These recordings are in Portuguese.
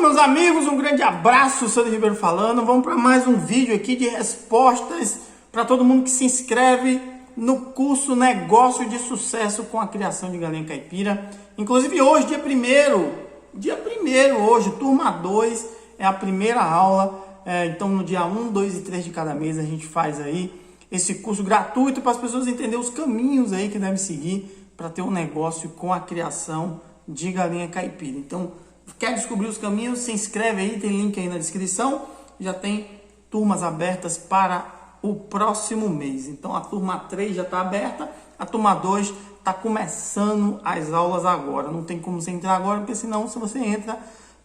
Meus amigos, um grande abraço, Sandro Ribeiro falando. Vamos para mais um vídeo aqui de respostas para todo mundo que se inscreve no curso Negócio de Sucesso com a Criação de Galinha Caipira. Inclusive hoje, dia 1º hoje, turma 2, é a primeira aula. Então no dia 1, 2 e 3 de cada mês a gente faz aí esse curso gratuito para as pessoas entenderem os caminhos aí que devem seguir para ter um negócio com a criação de galinha caipira. Então, quer descobrir os caminhos? Se inscreve aí, tem link aí na descrição. Já tem turmas abertas para o próximo mês. Então a turma 3 já está aberta, a turma 2 está começando as aulas agora. Não tem como você entrar agora, porque senão você entra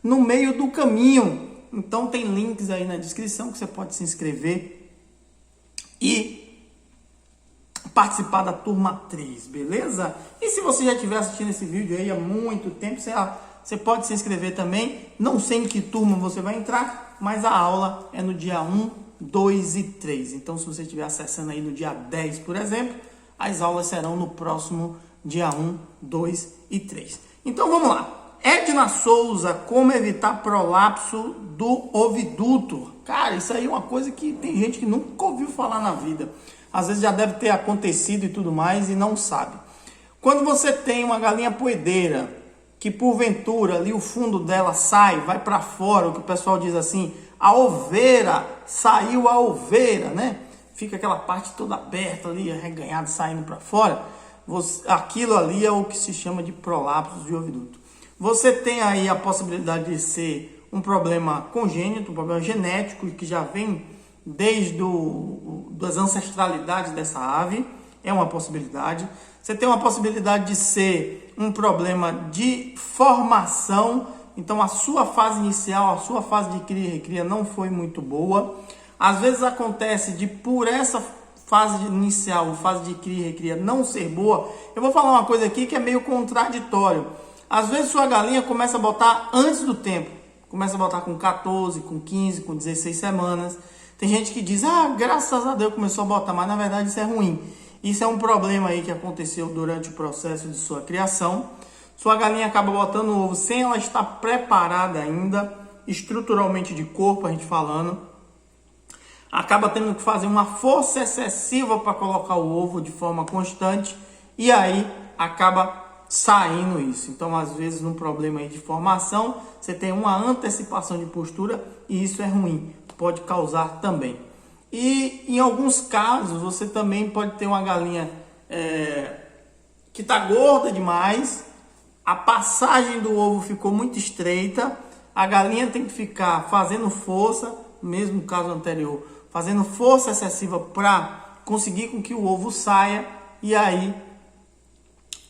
no meio do caminho. Então tem links aí na descrição que você pode se inscrever e participar da turma 3, beleza? E se você já estiver assistindo esse vídeo aí há muito tempo, você pode se inscrever também. Não sei em que turma você vai entrar, mas a aula é no dia 1, 2 e 3. Então, se você estiver acessando aí no dia 10, por exemplo, as aulas serão no próximo dia 1, 2 e 3. Então, vamos lá. Edna Souza, como evitar prolapso do oviduto? Cara, isso aí é uma coisa que tem gente que nunca ouviu falar na vida. Às vezes já deve ter acontecido e tudo mais e não sabe. Quando você tem uma galinha poedeira, que porventura ali o fundo dela vai para fora, o que o pessoal diz assim, a oveira, saiu a oveira, né? Fica aquela parte toda aberta ali, arreganhada, saindo para fora. Aquilo ali é o que se chama de prolapso de oviduto. Você tem aí a possibilidade de ser um problema congênito, um problema genético, que já vem desde das ancestralidades dessa ave, é uma possibilidade. Você tem uma possibilidade de ser um problema de formação, então a sua fase inicial, a sua fase de cria e recria não foi muito boa. Às vezes acontece de, por essa fase inicial, fase de cria e recria não ser boa, eu vou falar uma coisa aqui que é meio contraditório. Às vezes sua galinha começa a botar antes do tempo, começa a botar com 14, com 15, com 16 semanas. Tem gente que diz, graças a Deus começou a botar, mas na verdade isso é ruim. Isso é um problema aí que aconteceu durante o processo de sua criação. Sua galinha acaba botando o ovo sem ela estar preparada ainda, estruturalmente de corpo, a gente falando. Acaba tendo que fazer uma força excessiva para colocar o ovo de forma constante e aí acaba saindo isso. Então, às vezes, num problema aí de formação, você tem uma antecipação de postura e isso é ruim, pode causar também. E em alguns casos, você também pode ter uma galinha que está gorda demais, a passagem do ovo ficou muito estreita, a galinha tem que ficar fazendo força, mesmo caso anterior, fazendo força excessiva para conseguir com que o ovo saia e aí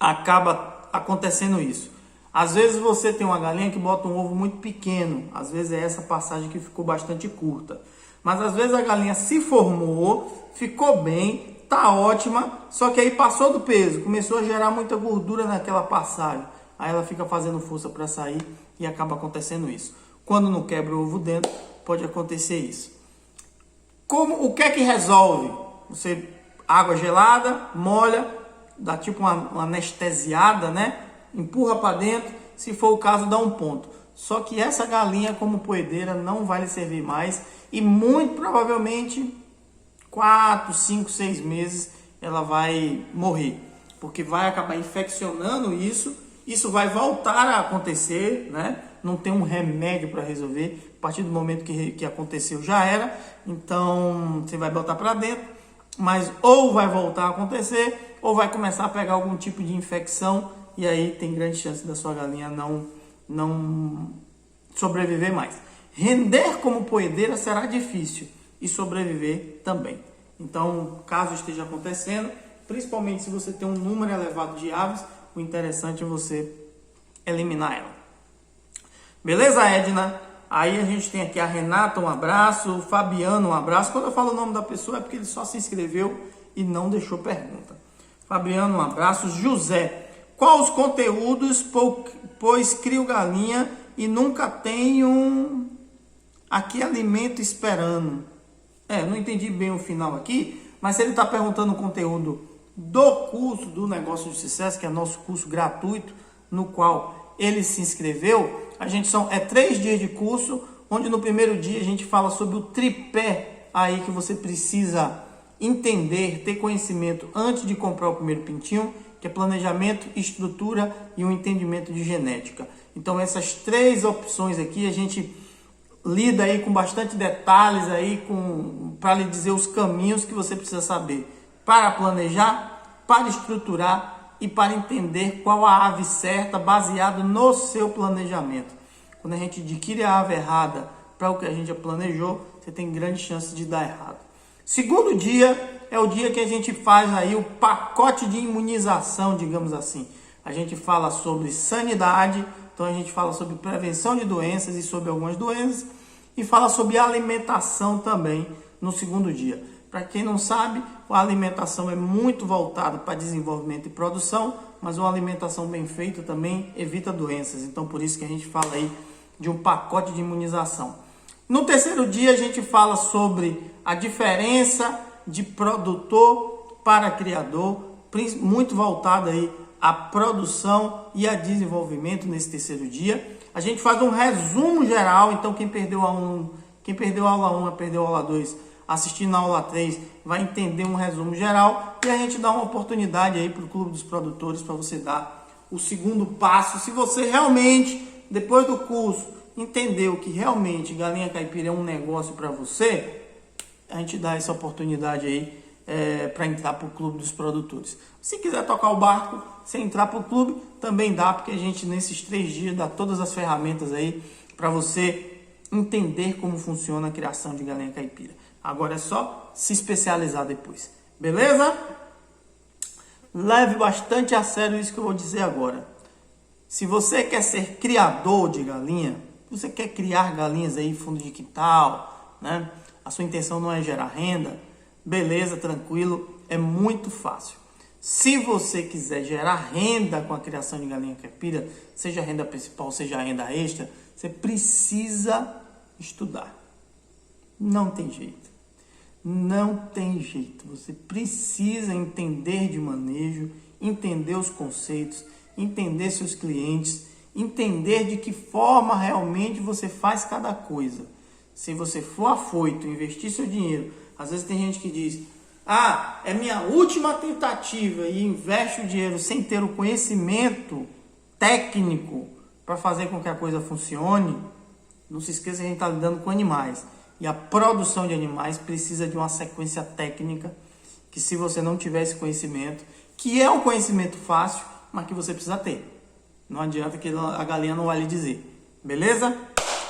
acaba acontecendo isso. Às vezes você tem uma galinha que bota um ovo muito pequeno, às vezes é essa passagem que ficou bastante curta. Mas às vezes a galinha se formou, ficou bem, tá ótima, só que aí passou do peso, começou a gerar muita gordura naquela passagem. Aí ela fica fazendo força para sair e acaba acontecendo isso. Quando não quebra o ovo dentro, pode acontecer isso. O que é que resolve? Você, água gelada, molha, dá tipo uma anestesiada, né? Empurra para dentro, se for o caso, dá um ponto. Só que essa galinha como poedeira não vai lhe servir mais e muito provavelmente 4, 5, 6 meses ela vai morrer, porque vai acabar infeccionando isso vai voltar a acontecer, né? Não tem um remédio para resolver, a partir do momento que aconteceu já era, então você vai botar para dentro, mas ou vai voltar a acontecer ou vai começar a pegar algum tipo de infecção e aí tem grande chance da sua galinha não sobreviver mais. Render como poedeira será difícil e sobreviver também. Então, caso esteja acontecendo, principalmente se você tem um número elevado de aves, o interessante é você eliminar ela. Beleza, Edna? Aí a gente tem aqui a Renata, um abraço, o Fabiano, um abraço. Quando eu falo o nome da pessoa é porque ele só se inscreveu e não deixou pergunta. Fabiano, um abraço. José, quais os conteúdos, pois crio galinha e nunca tenho aqui alimento esperando. Não entendi bem o final aqui, mas se ele está perguntando o conteúdo do curso do Negócio de Sucesso, que é nosso curso gratuito, no qual ele se inscreveu, é 3 dias de curso, onde no primeiro dia a gente fala sobre o tripé aí que você precisa entender, ter conhecimento antes de comprar o primeiro pintinho, que é planejamento, estrutura e um entendimento de genética. Então essas 3 opções aqui a gente lida aí com bastante detalhes aí para lhe dizer os caminhos que você precisa saber para planejar, para estruturar e para entender qual a ave certa baseado no seu planejamento. Quando a gente adquire a ave errada para o que a gente já planejou, você tem grande chance de dar errado. Segundo dia é o dia que a gente faz aí o pacote de imunização, digamos assim. A gente fala sobre sanidade, então a gente fala sobre prevenção de doenças e sobre algumas doenças, e fala sobre alimentação também no segundo dia. Para quem não sabe, a alimentação é muito voltada para desenvolvimento e produção, mas uma alimentação bem feita também evita doenças. Então por isso que a gente fala aí de um pacote de imunização. No terceiro dia a gente fala sobre a diferença de produtor para criador, muito voltada aí à produção e a desenvolvimento nesse terceiro dia. A gente faz um resumo geral, então quem perdeu a aula 1, perdeu a aula 2, assistindo a aula 3, vai entender um resumo geral e a gente dá uma oportunidade aí para o Clube dos Produtores para você dar o segundo passo. Se você realmente, depois do curso, entendeu que realmente galinha caipira é um negócio para você, a gente dá essa oportunidade aí para entrar para o Clube dos Produtores. Se quiser tocar o barco, sem entrar para o clube, também dá, porque a gente nesses 3 dias dá todas as ferramentas aí para você entender como funciona a criação de galinha caipira. Agora é só se especializar depois, beleza? Leve bastante a sério isso que eu vou dizer agora. Se você quer ser criador de galinha, você quer criar galinhas aí fundo de quintal, né? A sua intenção não é gerar renda, beleza, tranquilo, é muito fácil. Se você quiser gerar renda com a criação de galinha caipira, seja a renda principal, seja a renda extra, você precisa estudar. Não tem jeito. Não tem jeito. Você precisa entender de manejo, entender os conceitos, entender seus clientes, entender de que forma realmente você faz cada coisa. Se você for afoito, investir seu dinheiro, às vezes tem gente que diz, é minha última tentativa e investe o dinheiro sem ter o conhecimento técnico para fazer com que a coisa funcione. Não se esqueça que a gente está lidando com animais. E a produção de animais precisa de uma sequência técnica que, se você não tiver esse conhecimento, que é um conhecimento fácil, mas que você precisa ter. Não adianta que a galinha não vai lhe dizer. Beleza?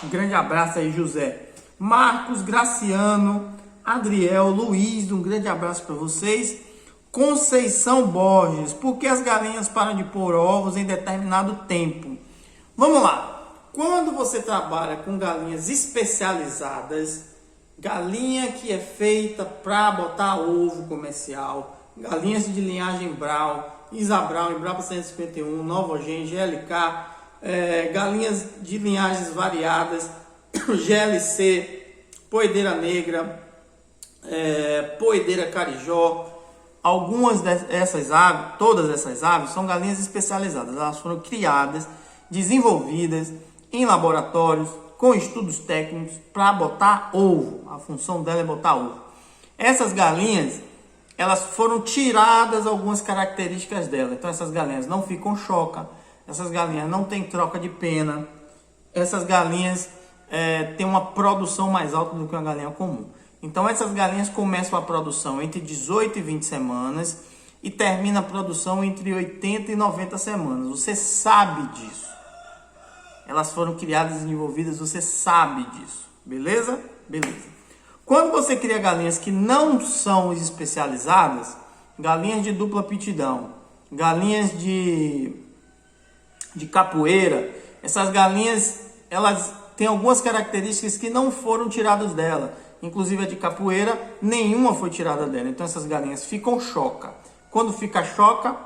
Um grande abraço aí, José. Marcos, Graciano, Adriel, Luiz, um grande abraço para vocês. Conceição Borges, por que as galinhas param de pôr ovos em determinado tempo? Vamos lá. Quando você trabalha com galinhas especializadas, galinha que é feita para botar ovo comercial, galinhas de linhagem Brown, Isa Brown, Embrapa 151, Novogen, GLK, galinhas de linhagens variadas, GLC, Poedeira Negra, Poedeira Carijó. Algumas dessas aves, todas essas aves, são galinhas especializadas. Elas foram criadas, desenvolvidas em laboratórios, com estudos técnicos, para botar ovo. A função dela é botar ovo. Essas galinhas, elas foram tiradas algumas características dela. Então essas galinhas não ficam choca, essas galinhas não têm troca de pena, essas galinhas têm uma produção mais alta do que uma galinha comum. Então essas galinhas começam a produção entre 18 e 20 semanas e termina a produção entre 80 e 90 semanas. Você sabe disso. Elas foram criadas e desenvolvidas, você sabe disso. Beleza? Beleza. Quando você cria galinhas que não são especializadas, galinhas de dupla aptidão, galinhas de capoeira, essas galinhas, elas têm algumas características que não foram tiradas dela. Inclusive a de capoeira, nenhuma foi tirada dela. Então essas galinhas ficam choca. Quando fica choca,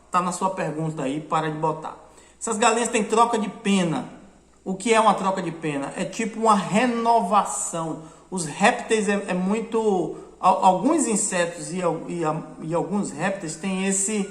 tá na sua pergunta aí, para de botar. Essas galinhas têm troca de pena. O que é uma troca de pena? É tipo uma renovação. Os répteis é muito... Alguns insetos e alguns répteis têm esse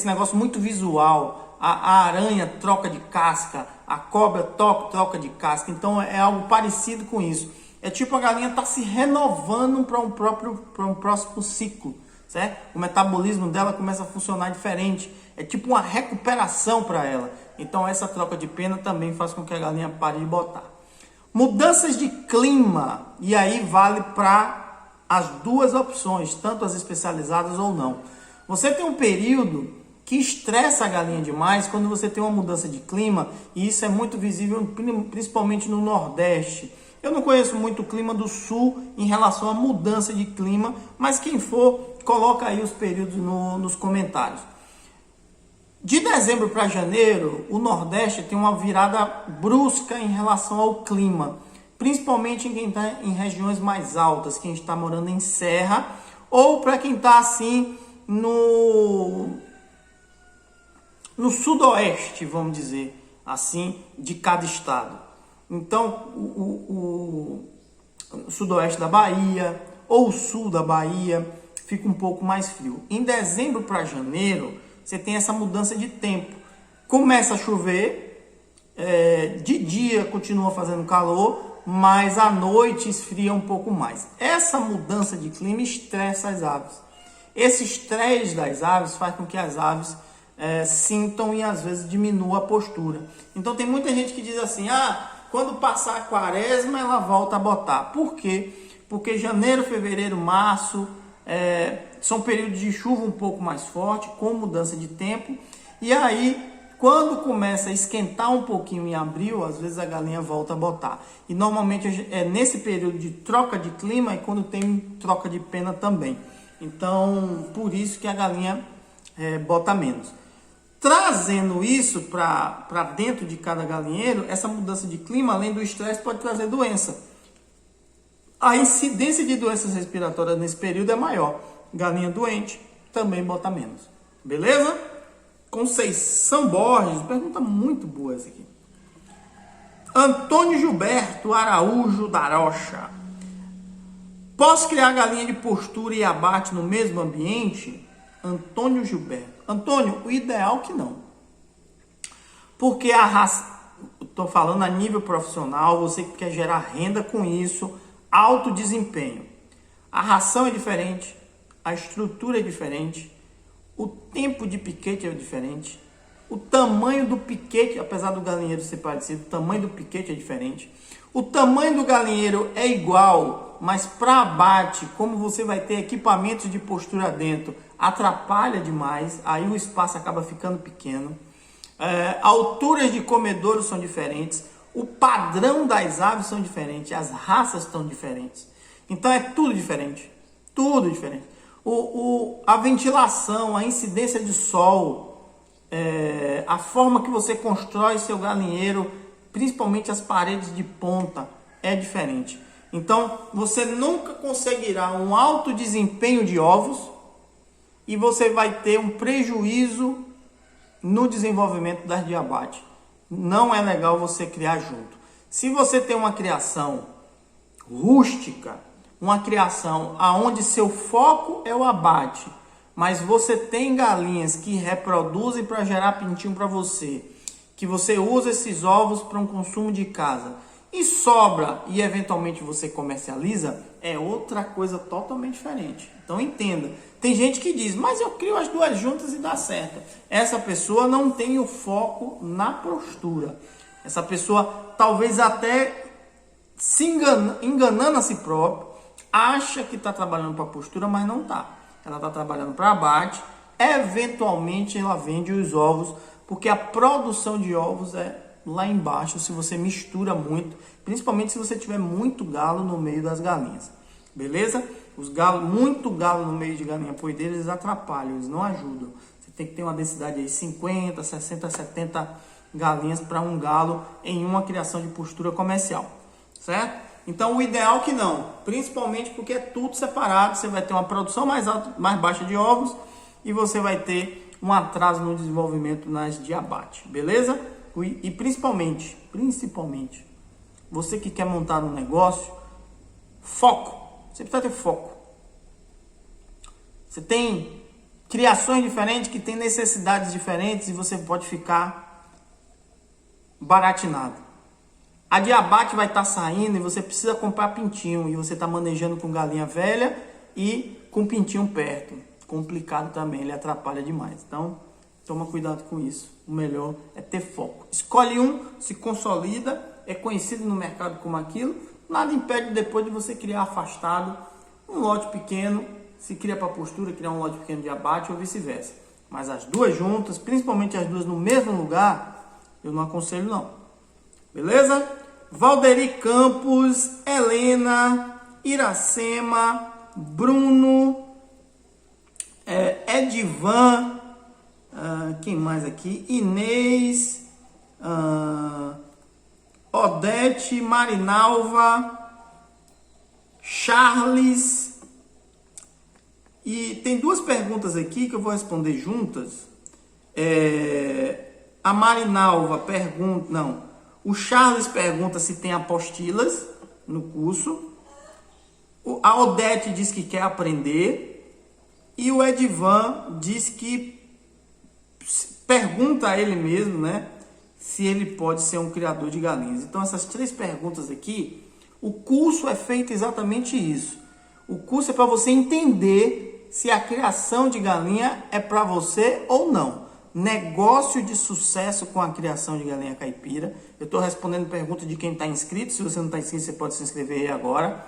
negócio muito visual. a aranha troca de casca, a cobra troca de casca. Então é algo parecido com isso. É tipo a galinha está se renovando para um próximo ciclo, certo? O metabolismo dela começa a funcionar diferente. É tipo uma recuperação para ela. Então essa troca de pena também faz com que a galinha pare de botar. Mudanças de clima, e aí vale para as duas opções, tanto as especializadas ou não. Você tem um período que estressa a galinha demais quando você tem uma mudança de clima, e isso é muito visível principalmente no Nordeste. Eu não conheço muito o clima do Sul em relação à mudança de clima, mas quem for, coloca aí os períodos nos comentários. De dezembro para janeiro, o Nordeste tem uma virada brusca em relação ao clima, principalmente em quem está em regiões mais altas, quem está morando em serra, ou para quem está assim no sudoeste, vamos dizer assim, de cada estado. Então, o sudoeste da Bahia ou o sul da Bahia fica um pouco mais frio. Em dezembro para janeiro, você tem essa mudança de tempo. Começa a chover, de dia continua fazendo calor, mas à noite esfria um pouco mais. Essa mudança de clima estressa as aves. Esse estresse das aves faz com que as aves sintam e às vezes diminua a postura. Então tem muita gente que diz assim, quando passar a quaresma ela volta a botar. Por quê? Porque janeiro, fevereiro, março são períodos de chuva um pouco mais forte, com mudança de tempo. E aí, quando começa a esquentar um pouquinho em abril, às vezes a galinha volta a botar. E normalmente é nesse período de troca de clima e quando tem troca de pena também. Então, por isso que a galinha bota menos. Trazendo isso para dentro de cada galinheiro, essa mudança de clima, além do estresse, pode trazer doença. A incidência de doenças respiratórias nesse período é maior. Galinha doente também bota menos. Beleza? Conceição Borges, pergunta muito boa essa aqui. Antônio Gilberto Araújo da Rocha. Posso criar galinha de postura e abate no mesmo ambiente? Antônio Gilberto. Antônio, o ideal que não. Porque a raça, estou falando a nível profissional, você que quer gerar renda com isso, alto desempenho. A ração é diferente, a estrutura é diferente, o tempo de piquete é diferente, o tamanho do piquete, apesar do galinheiro ser parecido, o tamanho do piquete é diferente. O tamanho do galinheiro é igual, mas para abate, como você vai ter equipamentos de postura dentro, atrapalha demais, aí o espaço acaba ficando pequeno. Alturas de comedouro são diferentes, o padrão das aves são diferentes, as raças estão diferentes. Então é tudo diferente, tudo diferente. A ventilação, a incidência de sol, a forma que você constrói seu galinheiro, principalmente as paredes de ponta, é diferente. Então você nunca conseguirá um alto desempenho de ovos e você vai ter um prejuízo no desenvolvimento das de abate. Não é legal você criar junto. Se você tem uma criação rústica, uma criação onde seu foco é o abate, mas você tem galinhas que reproduzem para gerar pintinho para você, que você usa esses ovos para um consumo de casa e sobra e eventualmente você comercializa, é outra coisa totalmente diferente. Então entenda, tem gente que diz, mas eu crio as duas juntas e dá certo. Essa pessoa não tem o foco na postura. Essa pessoa talvez até se enganando a si próprio, acha que está trabalhando para postura, mas não está. Ela está trabalhando para abate, eventualmente ela vende os ovos, porque a produção de ovos é lá embaixo se você mistura muito, principalmente se você tiver muito galo no meio das galinhas. Beleza? Muito galo no meio de galinha poideira, eles atrapalham, eles não ajudam. Você tem que ter uma densidade aí 50, 60, 70 galinhas para um galo em uma criação de postura comercial, certo? Então o ideal que não, principalmente porque é tudo separado, você vai ter uma produção mais alta, mais baixa de ovos e você vai ter um atraso no desenvolvimento nas de abate, beleza? E principalmente, você que quer montar um negócio, foco, você precisa ter foco. Você tem criações diferentes que têm necessidades diferentes e você pode ficar baratinado. A de abate vai estar saindo e você precisa comprar pintinho e você está manejando com galinha velha e com pintinho perto. Complicado também, ele atrapalha demais. Então, toma cuidado com isso. O melhor é ter foco. Escolhe um, se consolida, é conhecido no mercado como aquilo. Nada impede depois de você criar afastado um lote pequeno. Se cria para postura, criar um lote pequeno de abate ou vice-versa. Mas as duas juntas, principalmente as duas no mesmo lugar, eu não aconselho não. Beleza? Valderi Campos, Helena, Iracema, Bruno, Edivan, quem mais aqui? Inês, Odete, Marinalva, Charles. E tem duas perguntas aqui que eu vou responder juntas. A Marinalva pergunta, não, o Charles pergunta se tem apostilas no curso. A Odete diz que quer aprender. E o Edivan diz que pergunta a ele mesmo, né, se ele pode ser um criador de galinhas. Então essas três perguntas aqui, o curso é feito exatamente isso. O curso é para você entender se a criação de galinha é para você ou não. Negócio de sucesso com a criação de galinha caipira. Eu estou respondendo pergunta de quem está inscrito. Se você não está inscrito, você pode se inscrever aí agora.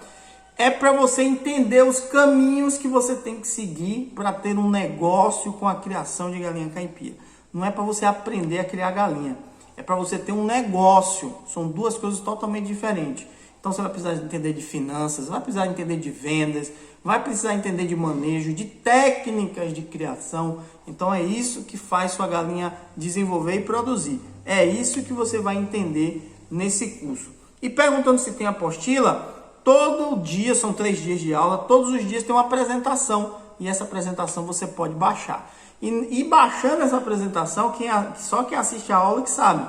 É para você entender os caminhos que você tem que seguir para ter um negócio com a criação de galinha caipira. Não é para você aprender a criar galinha. É para você ter um negócio. São duas coisas totalmente diferentes. Então você vai precisar entender de finanças, vai precisar entender de vendas, vai precisar entender de manejo, de técnicas de criação. Então é isso que faz sua galinha desenvolver e produzir. É isso que você vai entender nesse curso. E perguntando se tem apostila, todo dia, são 3 dias de aula, todos os dias tem uma apresentação. E essa apresentação você pode baixar. E baixando essa apresentação, só quem assiste a aula que sabe.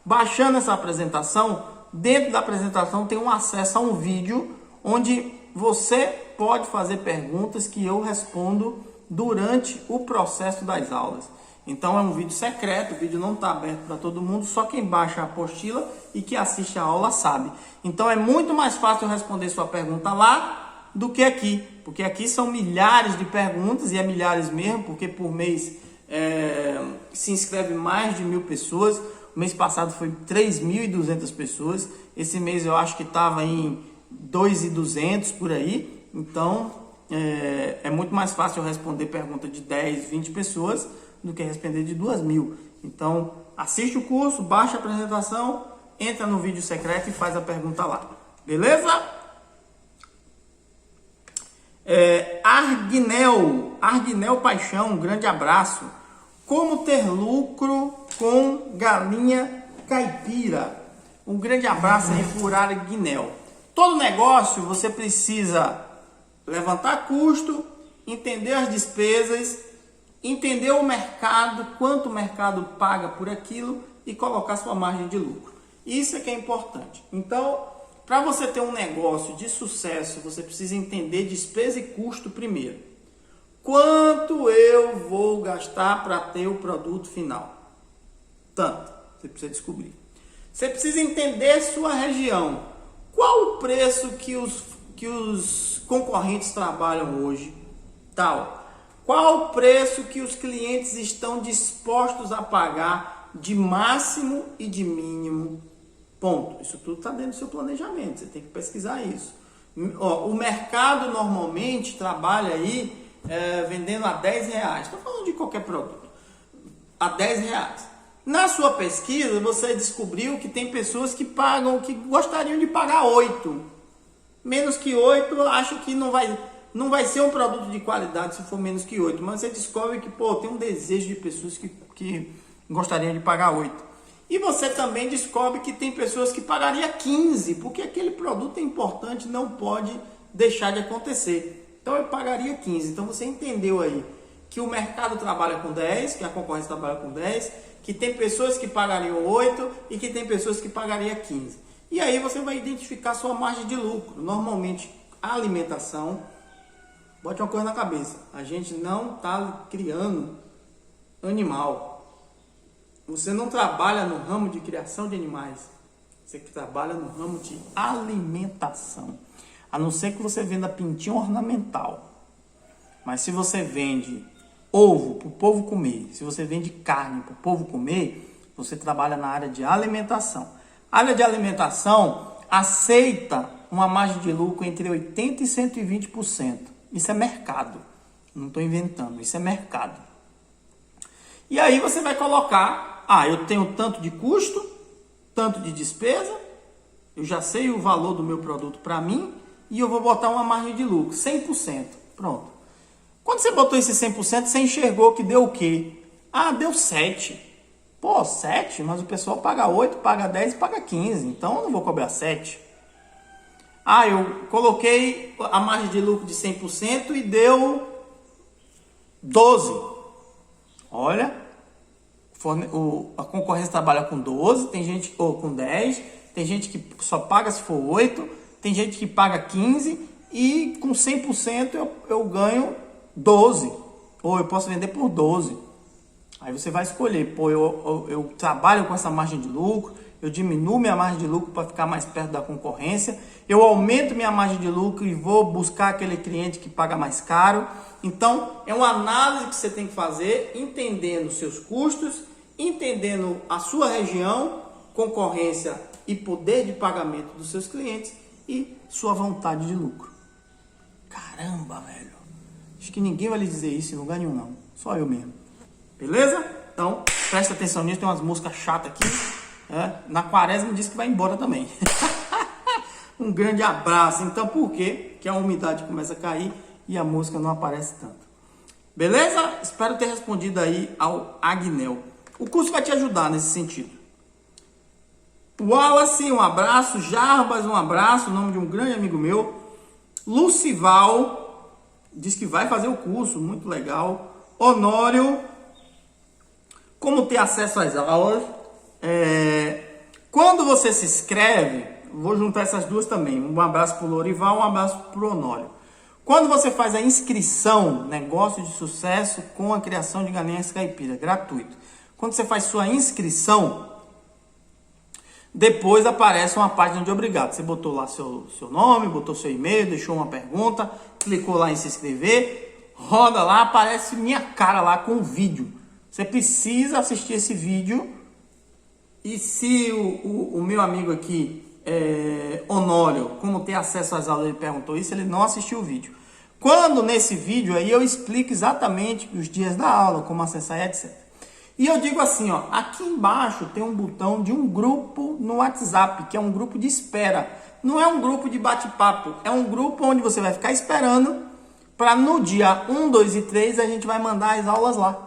Baixando essa apresentação, dentro da apresentação tem um acesso a um vídeo onde você pode fazer perguntas que eu respondo durante o processo das aulas. Então é um vídeo secreto, o vídeo não está aberto para todo mundo, só quem baixa a apostila e que assiste a aula sabe. Então é muito mais fácil eu responder sua pergunta lá do que aqui, porque aqui são milhares de perguntas, e é milhares mesmo, porque por mês se inscreve mais de 1.000 pessoas. O mês passado foi 3.200 pessoas. Esse mês eu acho que estava em 2.200 por aí. Então é muito mais fácil eu responder pergunta de 10, 20 pessoas do que responder de 2.000. Então assiste o curso, baixa a apresentação, entra no vídeo secreto e faz a pergunta lá. Beleza? Argnel Paixão, um grande abraço. Como ter lucro com galinha caipira? Um grande abraço aí por Argnel. Todo negócio você precisa levantar custo, entender as despesas, entender o mercado, quanto o mercado paga por aquilo e colocar sua margem de lucro. Isso é que é importante. Então, para você ter um negócio de sucesso, você precisa entender despesa e custo primeiro. Quanto eu vou gastar para ter o produto final? Tanto. Você precisa descobrir. Você precisa entender sua região. Qual o preço que os concorrentes trabalham hoje? Tal. Qual o preço que os clientes estão dispostos a pagar de máximo e de mínimo? Ponto. Isso tudo está dentro do seu planejamento. Você tem que pesquisar isso. O mercado normalmente trabalha aí vendendo a R$10. Estou falando de qualquer produto. A R$10. Na sua pesquisa, você descobriu que tem pessoas que pagam, que gostariam de pagar 8. Menos que 8, acho que não vai ser um produto de qualidade se for menos que 8. Mas você descobre que tem um desejo de pessoas que gostariam de pagar 8. E você também descobre que tem pessoas que pagariam 15, porque aquele produto é importante, não pode deixar de acontecer. Então eu pagaria 15. Então você entendeu aí que o mercado trabalha com 10, que a concorrência trabalha com 10, que tem pessoas que pagariam 8 e que tem pessoas que pagariam 15. E aí você vai identificar sua margem de lucro. Normalmente a alimentação bote uma coisa na cabeça. A gente não está criando animal. Você não trabalha no ramo de criação de animais. Você que trabalha no ramo de alimentação. A não ser que você venda pintinho ornamental. Mas se você vende ovo para o povo comer, se você vende carne para o povo comer, você trabalha na área de alimentação. A área de alimentação aceita uma margem de lucro entre 80% e 120%. Isso é mercado. Não estou inventando, isso é mercado. E aí você vai colocar, eu tenho tanto de custo, tanto de despesa, eu já sei o valor do meu produto para mim e eu vou botar uma margem de lucro, 100%. Pronto. Quando você botou esse 100%, você enxergou que deu o quê? Deu 7. Pô, 7? Mas o pessoal paga 8, paga 10 e paga 15. Então eu não vou cobrar 7. Eu coloquei a margem de lucro de 100% e deu 12. Olha, a concorrência trabalha com 12, tem gente com 10, tem gente que só paga se for 8, tem gente que paga 15 e com 100% eu ganho 12. Ou eu posso vender por 12. Aí você vai escolher, eu trabalho com essa margem de lucro, eu diminuo minha margem de lucro para ficar mais perto da concorrência, eu aumento minha margem de lucro e vou buscar aquele cliente que paga mais caro. Então, é uma análise que você tem que fazer, entendendo os seus custos, entendendo a sua região, concorrência e poder de pagamento dos seus clientes e sua vontade de lucro. Caramba, velho. Acho que ninguém vai lhe dizer isso em lugar nenhum, não. Só eu mesmo. Beleza? Então, presta atenção nisso. Tem umas músicas chatas aqui. Na quaresma diz que vai embora também. Um grande abraço. Então, por quê? Que a umidade começa a cair e a música não aparece tanto. Beleza? Espero ter respondido aí ao Agnel. O curso vai te ajudar nesse sentido. Wallace, um abraço. Jarbas, um abraço. O nome de um grande amigo meu. Lucival diz que vai fazer o curso. Muito legal. Honório, como ter acesso às aulas? Quando você se inscreve, vou juntar essas duas também. Um abraço para o Lorival, um abraço para o Honório. Quando você faz a inscrição, negócio de sucesso com a criação de galinhas caipira, gratuito. Quando você faz sua inscrição, depois aparece uma página de obrigado. Você botou lá seu nome, botou seu e-mail, deixou uma pergunta, clicou lá em se inscrever, roda lá, aparece minha cara lá com o vídeo. Você precisa assistir esse vídeo. E se o meu amigo aqui, Honório, como ter acesso às aulas, ele perguntou isso, ele não assistiu o vídeo. Quando nesse vídeo aí eu explico exatamente os dias da aula, como acessar e etc. E eu digo assim, aqui embaixo tem um botão de um grupo no WhatsApp, que é um grupo de espera. Não é um grupo de bate-papo, é um grupo onde você vai ficar esperando para no dia 1, 2 e 3 a gente vai mandar as aulas lá.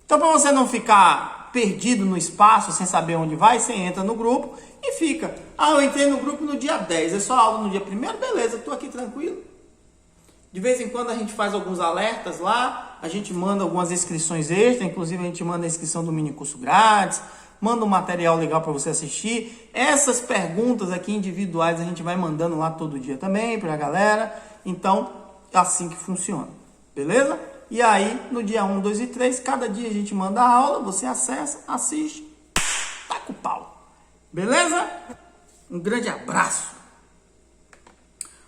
Então, para você não ficar perdido no espaço, sem saber onde vai, você entra no grupo e fica. Eu entrei no grupo no dia 10, é só aula no dia 1º, beleza, estou aqui tranquilo. De vez em quando a gente faz alguns alertas lá, a gente manda algumas inscrições extras, inclusive a gente manda a inscrição do mini curso grátis, manda um material legal para você assistir. Essas perguntas aqui individuais a gente vai mandando lá todo dia também para a galera. Então, é assim que funciona, beleza? E aí, no dia 1, 2 e 3, cada dia a gente manda a aula, você acessa, assiste, taca o pau. Beleza? Um grande abraço.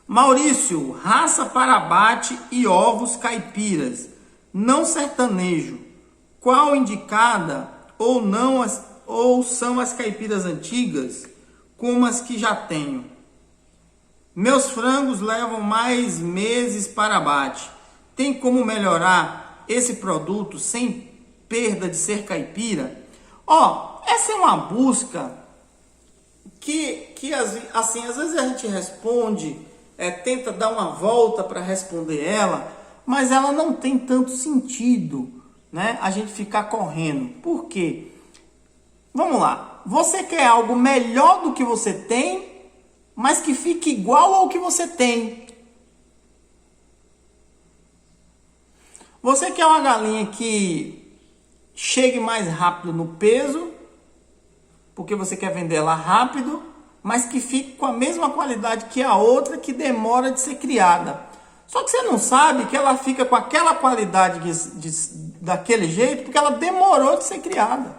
Maurício, raça para abate e ovos caipiras, não sertanejo. Qual indicada ou não ou são as caipiras antigas, como as que já tenho? Meus frangos levam mais meses para abate. Tem como melhorar esse produto sem perda de ser caipira? Essa é uma busca que assim, às vezes a gente responde, tenta dar uma volta para responder ela, mas ela não tem tanto sentido, né? A gente ficar correndo. Por quê? Vamos lá. Você quer algo melhor do que você tem, mas que fique igual ao que você tem. Você quer uma galinha que chegue mais rápido no peso, porque você quer vender ela rápido, mas que fique com a mesma qualidade que a outra que demora de ser criada. Só que você não sabe que ela fica com aquela qualidade daquele jeito porque ela demorou de ser criada.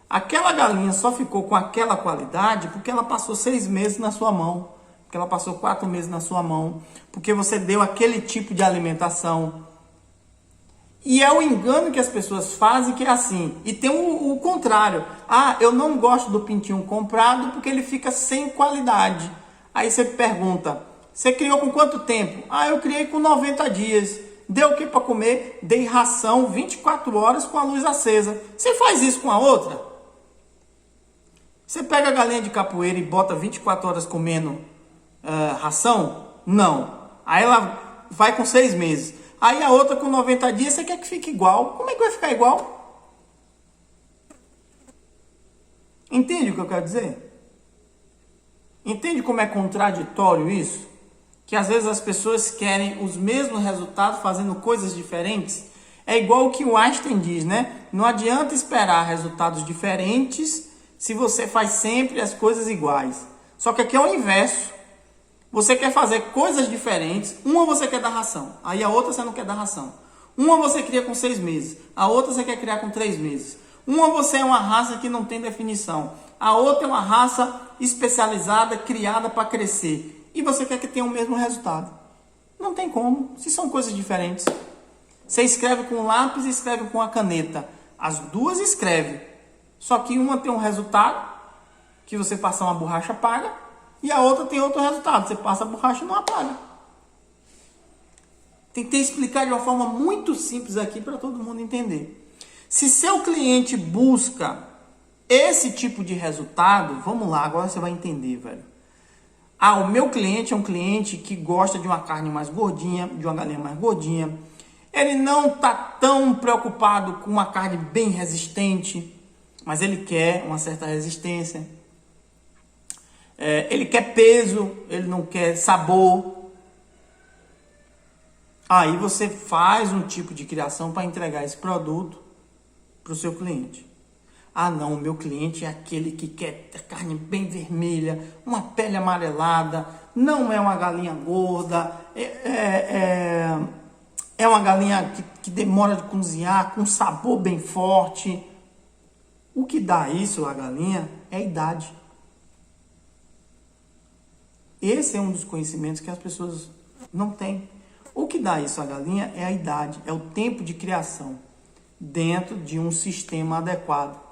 Aquela galinha só ficou com aquela qualidade porque ela passou 6 meses na sua mão, porque ela passou 4 meses na sua mão, porque você deu aquele tipo de alimentação. E é o engano que as pessoas fazem, que é assim. E tem o contrário. Ah, eu não gosto do pintinho comprado porque ele fica sem qualidade. Aí você pergunta, você criou com quanto tempo? Ah, eu criei com 90 dias. Deu o que para comer? Dei ração 24 horas com a luz acesa. Você faz isso com a outra? Você pega a galinha de capoeira e bota 24 horas comendo ração? Não. Aí ela vai com 6 meses. Aí a outra com 90 dias, você quer que fique igual. Como é que vai ficar igual? Entende o que eu quero dizer? Entende como é contraditório isso? Que às vezes as pessoas querem os mesmos resultados fazendo coisas diferentes. É igual o que o Einstein diz, né? Não adianta esperar resultados diferentes se você faz sempre as coisas iguais. Só que aqui é o inverso. Você quer fazer coisas diferentes, uma você quer dar ração, aí a outra você não quer dar ração. Uma você cria com 6 meses, a outra você quer criar com 3 meses. Uma você é uma raça que não tem definição, a outra é uma raça especializada, criada para crescer. E você quer que tenha o mesmo resultado. Não tem como, se são coisas diferentes. Você escreve com lápis e escreve com a caneta. As duas escrevem. Só que uma tem um resultado, que você passar uma borracha apaga, e a outra tem outro resultado. Você passa a borracha e não apaga. Tentei explicar de uma forma muito simples aqui para todo mundo entender. Se seu cliente busca esse tipo de resultado, vamos lá, agora você vai entender, velho. Ah, o meu cliente é um cliente que gosta de uma carne mais gordinha, de uma galinha mais gordinha. Ele não está tão preocupado com uma carne bem resistente, mas ele quer uma certa resistência. Ele quer peso, ele não quer sabor. Aí você faz um tipo de criação para entregar esse produto para o seu cliente. Ah não, o meu cliente é aquele que quer carne bem vermelha, uma pele amarelada, não é uma galinha gorda, é uma galinha que demora de cozinhar, com sabor bem forte. O que dá isso à galinha é a idade. Esse é um dos conhecimentos que as pessoas não têm. O que dá isso à galinha é a idade, é o tempo de criação dentro de um sistema adequado.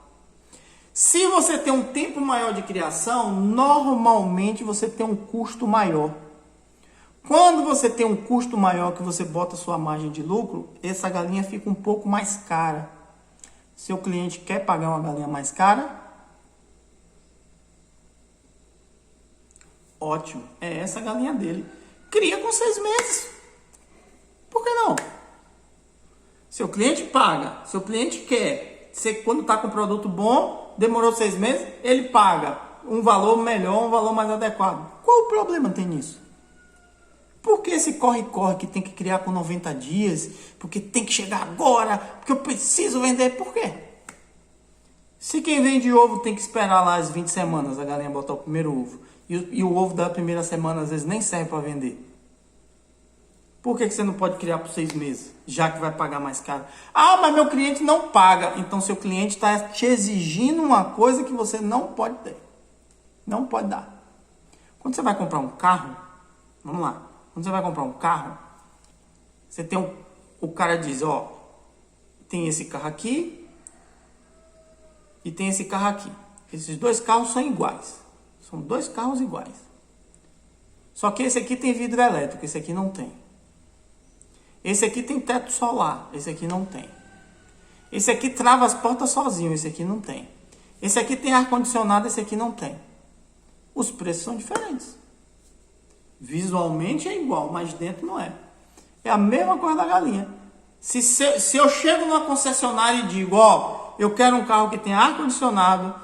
Se você tem um tempo maior de criação, normalmente você tem um custo maior. Quando você tem um custo maior que você bota sua margem de lucro, essa galinha fica um pouco mais cara. Seu cliente quer pagar uma galinha mais cara? Ótimo, é essa a galinha dele. Cria com 6 meses. Por que não? Seu cliente paga, seu cliente quer. Você, quando está com um produto bom, demorou 6 meses, ele paga um valor melhor, um valor mais adequado. Qual o problema tem nisso? Por que esse corre-corre que tem que criar com 90 dias? Porque tem que chegar agora, porque eu preciso vender. Por quê? Se quem vende ovo tem que esperar lá as 20 semanas a galinha botar o primeiro ovo, e o ovo da primeira semana às vezes nem serve para vender. Por que você não pode criar por 6 meses, já que vai pagar mais caro? Ah, mas meu cliente não paga. Então seu cliente está te exigindo uma coisa que você não pode ter. Não pode dar. Quando você vai comprar um carro, vamos lá. Quando você vai comprar um carro, você tem o cara diz, ó, tem esse carro aqui e tem esse carro aqui. Esses dois carros são iguais. São 2 carros iguais. Só que esse aqui tem vidro elétrico, esse aqui não tem. Esse aqui tem teto solar, esse aqui não tem. Esse aqui trava as portas sozinho, esse aqui não tem. Esse aqui tem ar-condicionado, esse aqui não tem. Os preços são diferentes. Visualmente é igual, mas dentro não é. É a mesma coisa da galinha. Se eu chego numa concessionária e digo, ó, eu quero um carro que tenha ar-condicionado,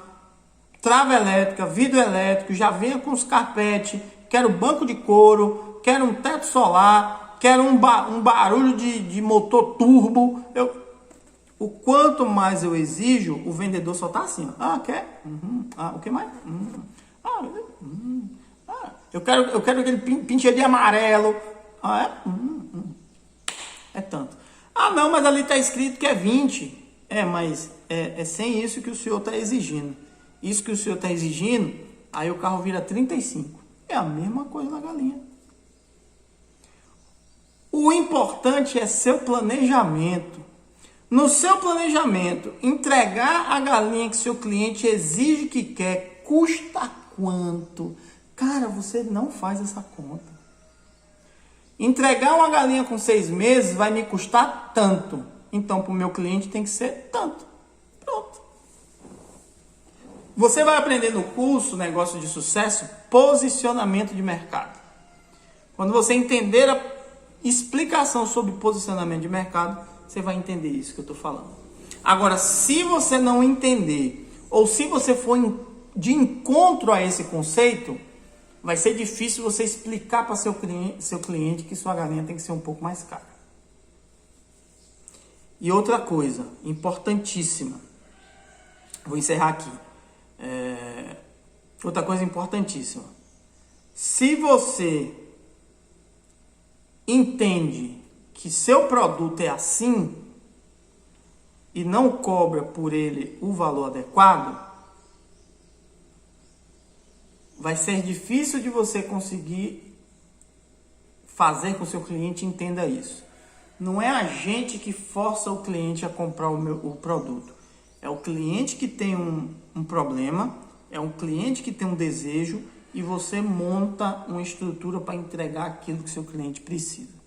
trava elétrica, vidro elétrico, já venha com os carpetes, quero banco de couro, quero um teto solar, quero um barulho de motor turbo. O quanto mais eu exijo, o vendedor só tá assim, ó. Ah, quer? Ah, o que mais? Eu quero que ele pinte de amarelo. Ah, é tanto. Ah, não, mas ali está escrito que é 20. Mas é sem isso que o senhor está exigindo. Isso que o senhor está exigindo, aí o carro vira 35. É a mesma coisa na galinha. O importante é seu planejamento. No seu planejamento, entregar a galinha que seu cliente exige que quer, custa quanto? Cara, você não faz essa conta. Entregar uma galinha com 6 meses vai me custar tanto. Então, para o meu cliente tem que ser tanto. Pronto. Você vai aprender no curso Negócio de Sucesso, posicionamento de mercado. Quando você entender a explicação sobre posicionamento de mercado, você vai entender isso que eu estou falando. Agora, se você não entender, ou se você for de encontro a esse conceito, vai ser difícil você explicar para seu cliente que sua galinha tem que ser um pouco mais cara. E outra coisa importantíssima, vou encerrar aqui. Outra coisa importantíssima. Se você entende que seu produto é assim e não cobra por ele o valor adequado, vai ser difícil de você conseguir fazer com que o seu cliente entenda isso. Não é a gente que força o cliente a comprar o produto. É o cliente que tem um problema, é um cliente que tem um desejo e você monta uma estrutura para entregar aquilo que seu cliente precisa.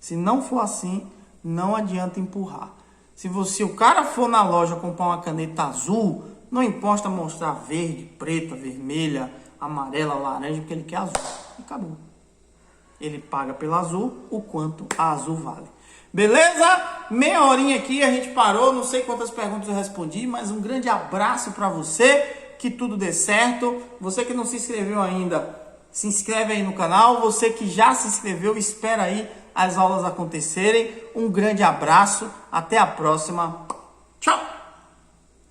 Se não for assim, não adianta empurrar. Se o cara for na loja comprar uma caneta azul, não importa mostrar verde, preta, vermelha, amarela, laranja, porque ele quer azul. Acabou. Ele paga pela azul o quanto a azul vale. Beleza? Meia horinha aqui, a gente parou. Não sei quantas perguntas eu respondi, mas um grande abraço para você. Que tudo dê certo. Você que não se inscreveu ainda, se inscreve aí no canal. Você que já se inscreveu, espera aí as aulas acontecerem. Um grande abraço. Até a próxima.